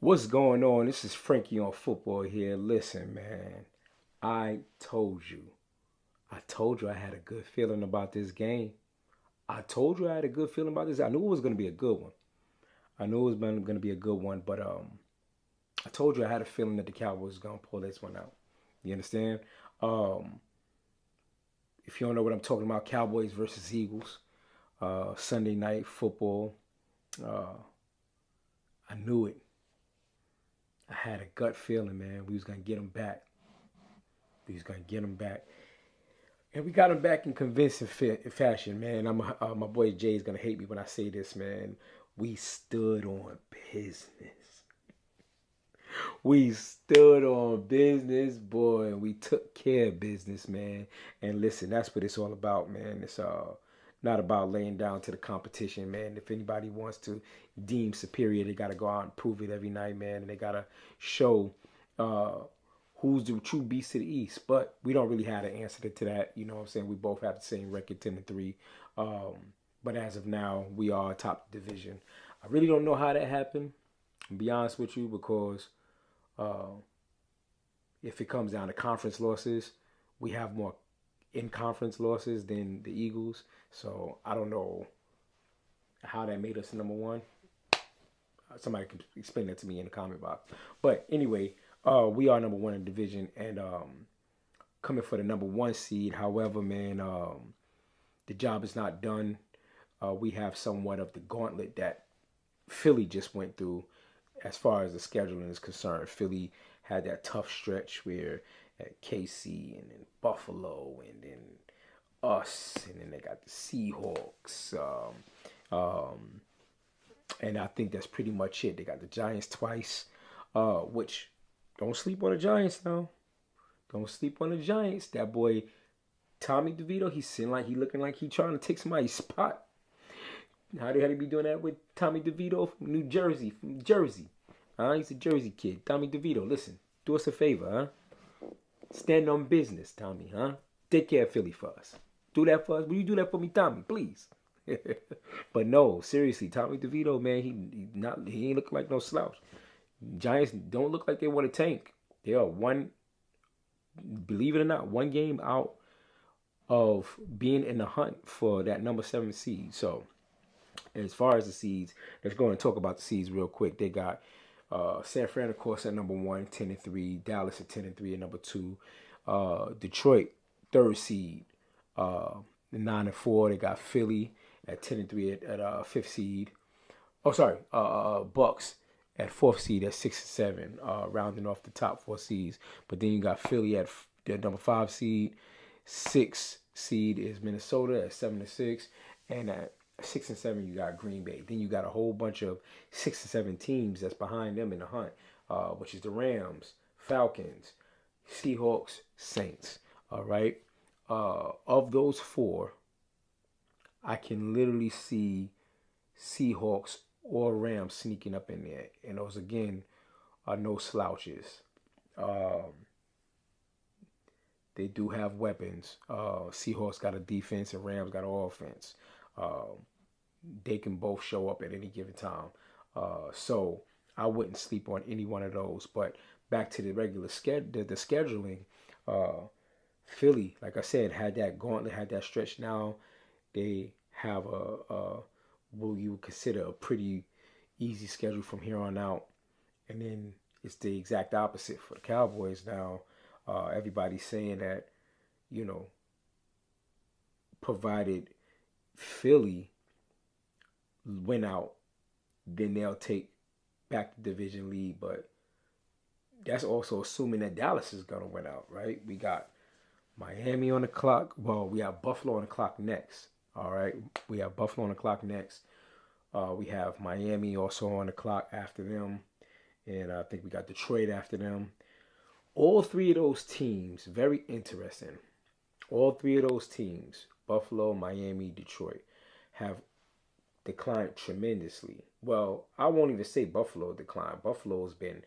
What's going on? This is Frankie on football here. Listen, man, I told you. I told you I had a good feeling about this game. I told you I had a good feeling about this. I knew it was going to be a good one. I knew it was going to be a good one, but I told you I had a feeling that the Cowboys was going to pull this one out. You understand? Um, if you don't know what I'm talking about, Cowboys versus Eagles, Sunday night football. Uh, I knew it. I had a gut feeling, man. We was gonna get them back. We was gonna get them back, and we got them back in convincing fashion, man. My boy Jay is gonna hate me when I say this, man. We stood on business. We stood on business, boy, and we took care of business, man. And listen, that's what it's all about, man. It's not about laying down to the competition, man. If anybody wants to deem superior, they gotta go out and prove it every night, man. And they gotta show uh, who's the true beast to the East. But we don't really have an answer to that. You know what I'm saying? We both have the same record, 10-3. But as of now, we are top division. I really don't know how that happened, to be honest with you, because uh, if it comes down to conference losses, we have more in conference losses than the Eagles. So I don't know how that made us number one. Somebody can explain that to me in the comment box. But anyway, we are number one in the division and coming for the number one seed. However, man, the job is not done. We have somewhat of the gauntlet that Philly just went through as far as the scheduling is concerned. Philly had that tough stretch where at KC and then Buffalo and then us and then they got the Seahawks. And I think that's pretty much it. They got the Giants twice, which don't sleep on the Giants now. Don't sleep on the Giants. That boy Tommy DeVito, he looking like he trying to take somebody's spot. How do you be doing that with Tommy DeVito from New Jersey, from Jersey? He's a Jersey kid. Tommy DeVito, listen, do us a favor, huh? Stand on business, Tommy, huh? Take care of Philly for us. Do that for us. Will you do that for me, Tommy, please? But no, seriously, Tommy DeVito, man, he ain't look like no slouch. Giants don't look like they want to tank. They are one, believe it or not, one game out of being in the hunt for that number 7 seed. So as far as the seeds, let's go and talk about the seeds real quick. They got San Fran, of course, at number 1, 10-3. Dallas at 10-3 at number 2. Detroit, third seed, 9-4. They got Philly at 10-3 at fifth seed. Oh, sorry, Bucks at fourth seed at 6-7, rounding off the top 4 seeds. But then you got Philly at the number 5 seed. 6 seed is Minnesota at 7-6, and at 6-7 you got Green Bay. Then you got a whole bunch of 6-7 teams that's behind them in the hunt, which is the Rams, Falcons, Seahawks, Saints. All right. Of those 4, I can literally see Seahawks or Rams sneaking up in there, and those again are no slouches. They do have weapons. Seahawks got a defense and Rams got an offense. They can both show up at any given time. So I wouldn't sleep on any one of those. But back to the regular the scheduling. Philly, like I said, had that gauntlet, had that stretch. Now they have a what you would consider a pretty easy schedule from here on out. And then it's the exact opposite for the Cowboys now. Everybody's saying that, you know, provided Philly win out, then they'll take back the division lead. But that's also assuming that Dallas is going to win out, right? We got Miami on the clock. Well, we have Buffalo on the clock next. All right. We have Buffalo on the clock next. We have Miami also on the clock after them. And I think we got Detroit after them. All 3 of those teams, very interesting. All 3 of those teams, Buffalo, Miami, Detroit, have declined tremendously. Well, I won't even say Buffalo declined. Buffalo's been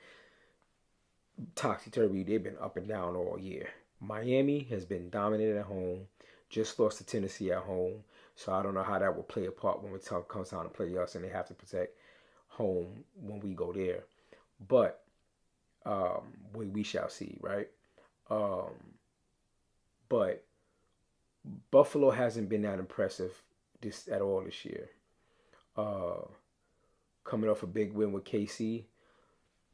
topsy-turvy. They've been up and down all year. Miami has been dominant at home. Just lost to Tennessee at home. So I don't know how that will play a part when it comes time to play us and they have to protect home when we go there. But we shall see, right? Um, but Buffalo hasn't been that impressive this at all this year. Uh, Coming off a big win with KC,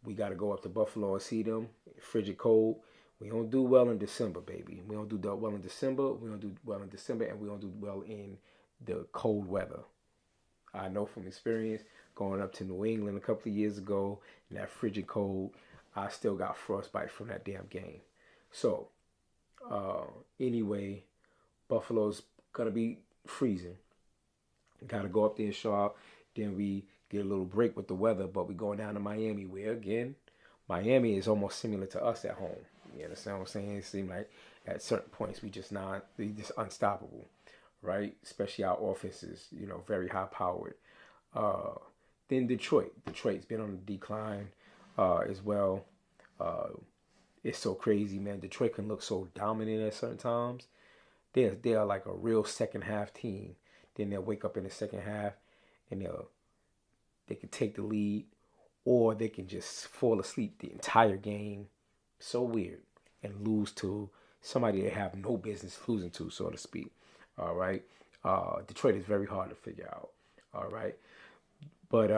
we got to go up to Buffalo and see them. Frigid cold. We don't do well in December, baby. We don't do well in December. We don't do well in December, and we don't do well in the cold weather. I know from experience going up to New England a couple of years ago in that frigid cold, I still got frostbite from that damn game. So, uh, anyway, Buffalo's gonna be freezing. Got to go up there and show out. Then we get a little break with the weather, but we going down to Miami, where again, Miami is almost similar to us at home. You understand what I'm saying? It seems like at certain points we just unstoppable, right? Especially our offense is very high powered. Uh, then Detroit's been on the decline as well. Uh, it's so crazy, man. Detroit can look so dominant at certain times. They are like a real second half team. Then they'll wake up in the second half and they can take the lead, or they can just fall asleep the entire game. So weird, and lose to somebody they have no business losing to, so to speak. All right. Detroit is very hard to figure out. All right. But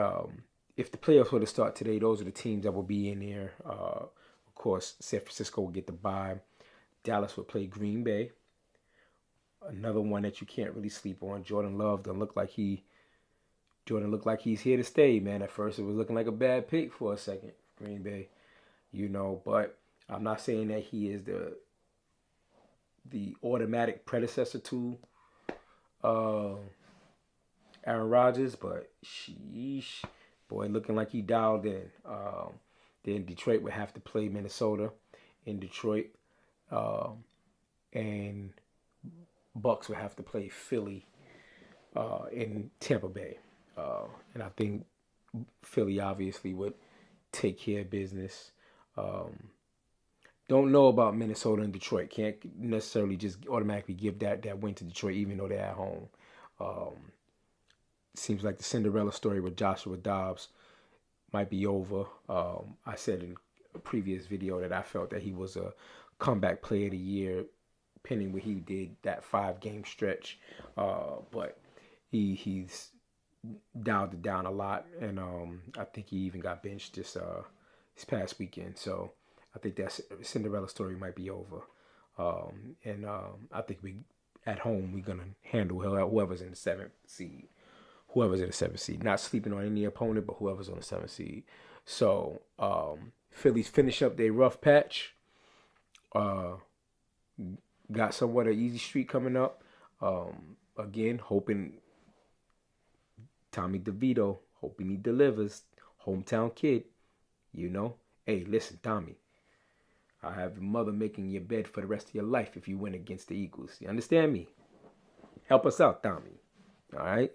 if the playoffs were to start today, those are the teams that will be in there. Of course, San Francisco will get the bye. Dallas will play Green Bay. Another one that you can't really sleep on. Jordan looked like he's here to stay, man. At first, it was looking like a bad pick for a second, Green Bay. But I'm not saying that he is the automatic predecessor to uh, Aaron Rodgers, but sheesh, boy, looking like he dialed in. Then Detroit would have to play Minnesota in Detroit, and Bucks would have to play Philly in Tampa Bay, and I think Philly obviously would take care of business. Um, don't know about Minnesota and Detroit. Can't necessarily just automatically give that win to Detroit, even though they're at home. Um, Seems like the Cinderella story with Joshua Dobbs might be over. I said in a previous video that I felt that he was a comeback player of the year, pending what he did that 5 game stretch. But he's dialed it down a lot, and I think he even got benched this past weekend. So I think that Cinderella story might be over. And I think we at home we're gonna handle whoever's in the seventh seed. Whoever's in the seventh seed, not sleeping on any opponent, but whoever's on the seventh seed. So Phillies finish up their rough patch. Uh, got somewhat an easy streak coming up. Again, hoping Tommy DeVito, hoping he delivers. Hometown kid, Hey, listen, Tommy. I have your mother making your bed for the rest of your life if you win against the Eagles. You understand me? Help us out, Tommy. All right.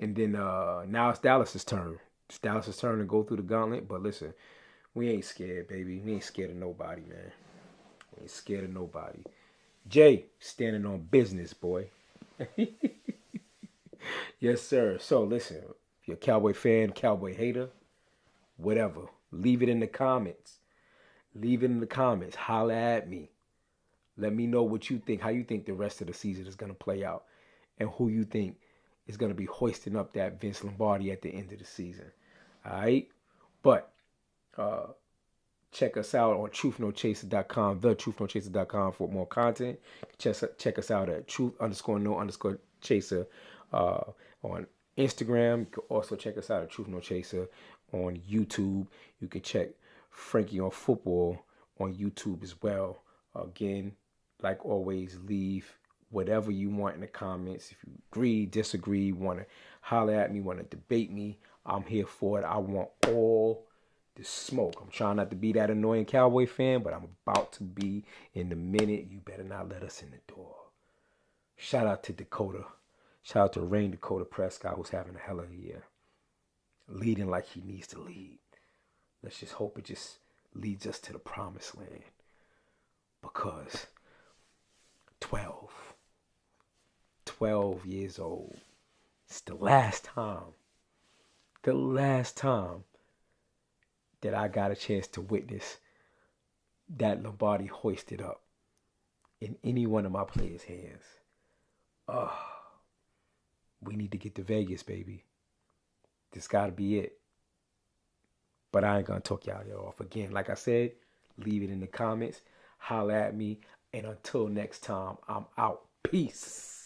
And then now it's Dallas's turn. It's Dallas's turn to go through the gauntlet. But listen, we ain't scared, baby. We ain't scared of nobody, man. We ain't scared of nobody. Jay, standing on business, boy. Yes, sir. So listen, if you're a Cowboy fan, Cowboy hater, whatever, leave it in the comments. Leave it in the comments. Holla at me. Let me know what you think, how you think the rest of the season is going to play out, and who you think is going to be hoisting up that Vince Lombardi at the end of the season. All right? But check us out on truthnochaser.com, thetruthnochaser.com for more content. Check us out at truth_no_chaser on Instagram. You can also check us out at Truth No Chaser on YouTube. You can check Frankie on Football on YouTube as well. Again, like always, leave whatever you want in the comments. If you agree, disagree, want to holler at me, want to debate me, I'm here for it. I want all the smoke. I'm trying not to be that annoying Cowboy fan, but I'm about to be in the minute. You better not let us in the door. Shout out to Dakota. Shout out to Rain Dakota Prescott, who's having a hell of a year. Leading like he needs to lead. Let's just hope it just leads us to the promised land. Because 12 years old. It's the last time that I got a chance to witness that Lombardi hoisted up in any one of my players' hands. Oh, we need to get to Vegas, baby. This got to be it. But I ain't going to talk y'all off again. Like I said, leave it in the comments. Holla at me. And until next time, I'm out. Peace.